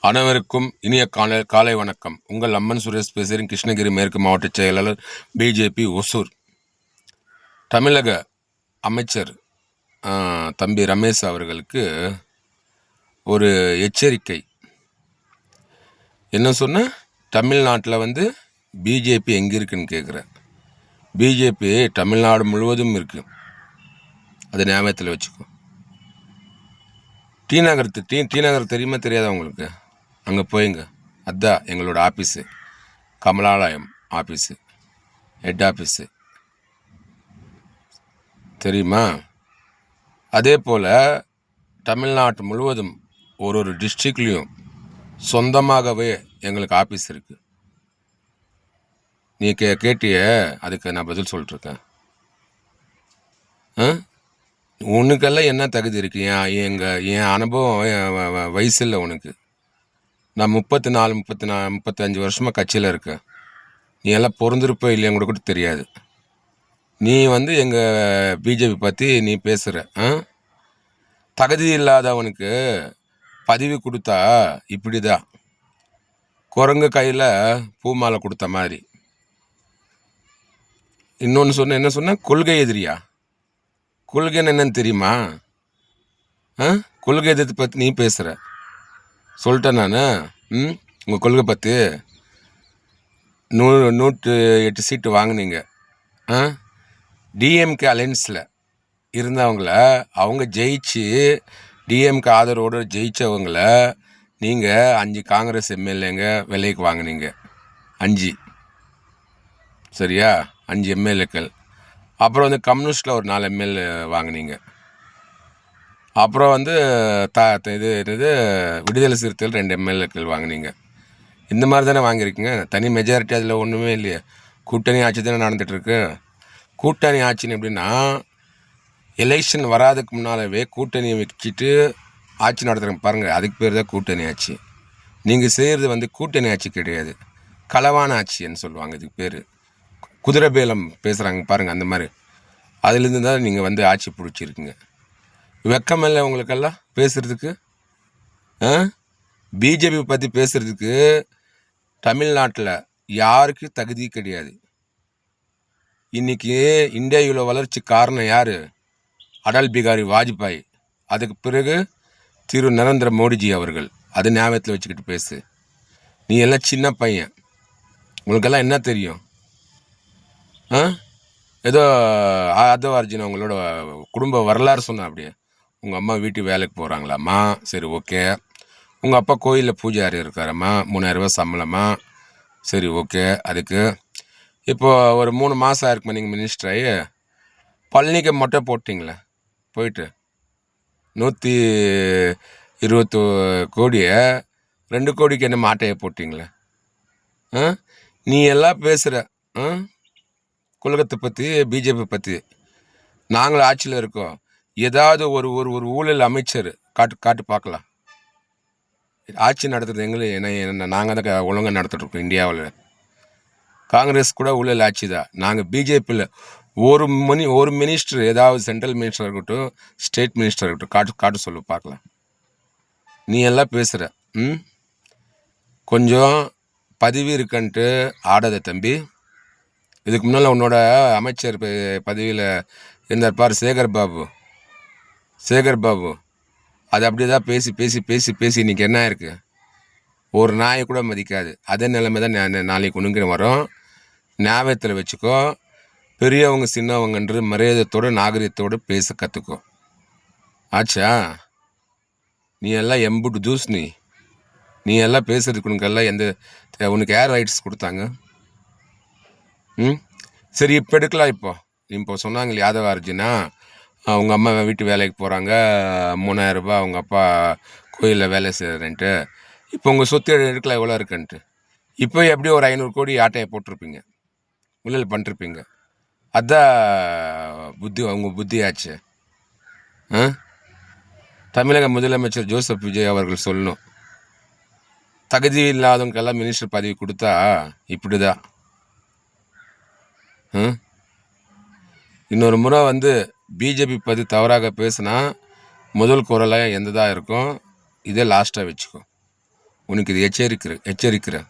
அனைவருக்கும் இனிய காலை வணக்கம். உங்கள் அம்மன் சுரேஷ் பேசுகிறேன். கிருஷ்ணகிரி மேற்கு மாவட்ட செயலாளர், பிஜேபி ஒசூர். தமிழக அமைச்சர் தம்பி ரமேஷ் அவர்களுக்கு ஒரு எச்சரிக்கை. என்ன சொன்ன? தமிழ்நாட்டில் பிஜேபி எங்கே இருக்குன்னு கேட்குறேன். பிஜேபி தமிழ்நாடு முழுவதும் இருக்கு. அதை ஞாபகத்தில் வச்சுக்கோ. டி நகர் தெரியுமா தெரியாதா உங்களுக்கு? அங்கே போயிங்க. அதுதான் எங்களோட office, Kamalalayam office, head office, தெரியுமா? அதே போல் தமிழ்நாட்டு முழுவதும் ஒரு டிஸ்ட்ரிக்ட்லேயும் சொந்தமாகவே எங்களுக்கு ஆஃபீஸ் இருக்குது. நீ கேட்டிய, அதுக்கு நான் பதில் சொல்லிட்டுருக்கேன். உனக்கெல்லாம் என்ன தகுதி இருக்கு? என் அனுபவம் வயசு இல்லை உனக்கு. நான் 35 வருஷமாக கட்சியில் இருக்கேன். நீ எல்லாம் பொருந்திருப்ப இல்லையா கூட தெரியாது. நீ எங்கள் பிஜேபி பற்றி நீ பேசுகிற. தகுதி இல்லாதவனுக்கு பதவி கொடுத்தா இப்படி தான், குரங்கு கையில் பூமாலை கொடுத்த மாதிரி. இன்னொன்று என்ன சொன்ன? கொள்கை எதிரியா? கொள்கைன்னு என்னன்னு தெரியுமா? கொள்கை எதிர்த்து பற்றி நீ பேசுகிற. சொல்லிட்டேன் நான். உங்கள் கொள்கை பற்றி 108 சீட்டு வாங்கினீங்க. டிஎம்கே அலைன்ஸில் இருந்தவங்கள, அவங்க ஜெயிச்சு டிஎம்கே ஆதரவோடு ஜெயித்தவங்கள நீங்கள் 5 காங்கிரஸ் எம்எல்ஏங்க விலைக்கு வாங்கினீங்க. 5, சரியா? 5 எம்எல்ஏக்கள். அப்புறம் கம்யூனிஸ்டில் ஒரு 4 எம்எல்ஏ வாங்கினீங்க. அப்புறம் இது விடுதலை சிறுத்தைகள் 2 எம்எல்ஏக்கள் வாங்கினீங்க. இந்த மாதிரி தானே வாங்கியிருக்கீங்க. தனி மெஜாரிட்டி அதில் ஒன்றுமே இல்லையே. கூட்டணி ஆட்சி தானே நடந்துகிட்ருக்கு. கூட்டணி ஆட்சின்னு எப்படின்னா, எலெக்ஷன் வராதுக்கு முன்னாலவே கூட்டணியை வச்சுட்டு ஆட்சி நடத்துகிறேன் பாருங்கள், அதுக்கு பேர் தான் கூட்டணி ஆட்சி. நீங்கள் செய்கிறது கூட்டணி ஆட்சி கிடையாது, களவான ஆட்சின்னு சொல்லுவாங்க. இதுக்கு பேர் குதிரை பேலம் பேசுகிறாங்க பாருங்கள், அந்த மாதிரி. அதுலேருந்து தான் நீங்கள் ஆட்சி பிடிச்சிருக்குங்க. வெக்கமில்லை உங்களுக்கெல்லாம் பேசுகிறதுக்கு? பிஜேபி பற்றி பேசுகிறதுக்கு தமிழ்நாட்டில் யாருக்கு தகுதி கிடையாது. இன்றைக்கி இந்தியா இவ்வளோ வளர்ச்சி காரணம் யார்? அடல் பிகாரி வாஜ்பாய். அதுக்கு பிறகு திரு நரேந்திர மோடிஜி அவர்கள். அதை ஞாபகத்தில் வச்சுக்கிட்டு பேசு. நீ எல்லாம் சின்ன பையன், உங்களுக்கெல்லாம் என்ன தெரியும்? ஏதோ ஆதவார்ஜினா உங்களோட குடும்ப வரலாறு சொன்ன. அப்படியே உங்கள் அம்மா வீட்டுக்கு வேலைக்கு போகிறாங்களாம்மா, சரி ஓகே. உங்கள் அப்பா கோயிலில் பூஜாரி இருக்காரம்மா, 3000 ரூபா சம்பளமா, சரி ஓகே. அதுக்கு இப்போது ஒரு 3 மாதம் இருக்குமா நீங்கள் மினிஸ்டர் ஆகி? பழனிக்கு மொட்டை போட்டிங்களே, போயிட்டு 120 கோடியை 2 கோடிக்கு என்ன மாட்டையை போட்டிங்களே. நீ எல்லாம் பேசுகிற கொள்கத்தை பற்றி, பிஜேபி பற்றி. நாங்களும் ஆட்சியில் இருக்கோம். ஏதாவது ஒரு ஒரு ஊழல் அமைச்சர் காட்டு பார்க்கலாம். ஆட்சி நடத்துறது என்ன நாங்கள் தான் ஒழுங்காக நடத்திட்டுருக்கோம் இந்தியாவில். காங்கிரஸ் கூட ஊழல் ஆட்சி தான். நாங்கள் பிஜேபியில் ஒரு மினிஸ்டர், ஏதாவது சென்ட்ரல் மினிஸ்டர் இருக்கட்டும், ஸ்டேட் மினிஸ்டர் இருக்கட்டும், காட்டு சொல்லு பார்க்கலாம். நீ எல்லாம் பேசுகிற. கொஞ்சம் பதவி இருக்குன்ட்டு ஆடாத தம்பி. இதுக்கு முன்னால் உன்னோட அமைச்சர் பதவியில் இருந்தார் பார், சேகர் பாபு. அது அப்படி தான் பேசி இன்றைக்கி என்ன இருக்குது? ஒரு நாயை கூட மதிக்காது. அதே நிலைமை தான் நாளைக்கு ஒன்றுங்கிற வரும். ஞாபகத்தில் வச்சுக்கோ. பெரியவங்க சின்னவங்கன்ற மரியாதையத்தோடு நாகரிகத்தோடு பேச கற்றுக்கோ. ஆச்சா? நீ எல்லாம் எம்புட்டு ஜூஸ். நீ எல்லாம் பேசுறதுக்கு உனக்கெல்லாம் உனக்கு யார் ரைட்ஸ் கொடுத்தாங்க? சரி, இப்போ எடுக்கலாம். இப்போ சொன்னாங்க யாதவ அர்ஜுனா அவங்க அம்மா வீட்டு வேலைக்கு போகிறாங்க, 3000 ரூபாய் அவங்க அப்பா கோயிலில் வேலை செய்கிறேன்ட்டு. இப்போ உங்கள் சொத்து எடுக்கலாம் எவ்வளோ இருக்குன்ட்டு. இப்போ எப்படியும் ஒரு 500 கோடி ஆட்டையை போட்டிருப்பீங்க, ஊழல் பண்ணிருப்பீங்க. அதுதான் உங்கள் புத்தியாச்சு. தமிழக முதலமைச்சர் ஜோசப் விஜய் அவர்கள் சொல்லணும், தகுதி இல்லாதவங்களுக்கெல்லாம் மினிஸ்டர் பதவி கொடுத்தா இப்படி தான். இன்னொரு முறை பிஜேபி பற்றி தவறாக பேசுனா முதல் குரலாக எந்ததாக இருக்கும், இதே லாஸ்ட்டாக வச்சுக்கோ. உனக்கு இது எச்சரிக்கிறேன்.